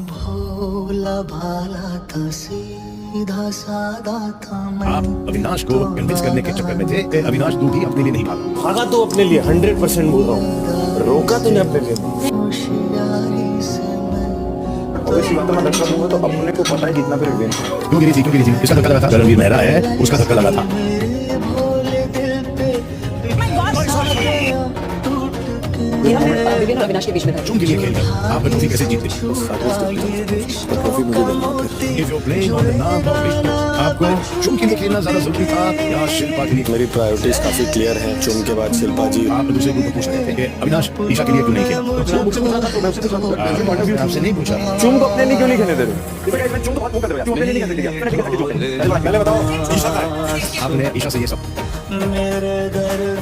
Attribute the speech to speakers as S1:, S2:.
S1: भोला भाला था सीधा सादा था मैं।
S2: आप अविनाश को कन्विंस करने के चक्कर में थे कि अविनाश तू भी अपने लिए नहीं भागा।
S3: भागा तो अपने लिए 100% बोल रहा हूँ, रोका तूने अपने लिए।
S1: होशियारी से मैं
S4: ऑब्वियसली बात है, मैं धक्का दूंगा तो अपने को पता है कितना फिर विन।
S2: क्यों गिरी थी? इसका धक्का लगा था। रणवीर मेहरा है, उसका धक्का लगा था।
S1: मेरे भोले दिल पे
S5: मेरा मोमेंट विवेक और अविनाश के बीच में था।
S2: चुन के लिए खेल रहे हो। आप ट्रॉफी कैसे जीते?
S4: ट्रॉफी मुझे देना है फिर।
S2: If you're playing on the नाम of विष्णु, आपको चुन के लिए खेलना ज्यादा जरूरी था या शिल्पा के लिए?
S4: मेरी प्रायोरिटीज काफी क्लियर हैं। चुन के बाद शिल्पा जी।
S2: आप दूसरे ग्रुप को पूछ रहे थे कि अविनाश ईशा के लिए क्यों नहीं खेला? मुझसे पूछा था तो मैं उससे पूछा था। आपसे नहीं पूछा।
S4: चुन को अपने लिए क्यों नहीं खेलने दे रहे? चुन तो बात वो कर रहे हो। अपने लिए नहीं खेलने दिया। पहले बताओ ईशा का है।
S2: आपने ईशा से ये सब
S1: मेरे दर्द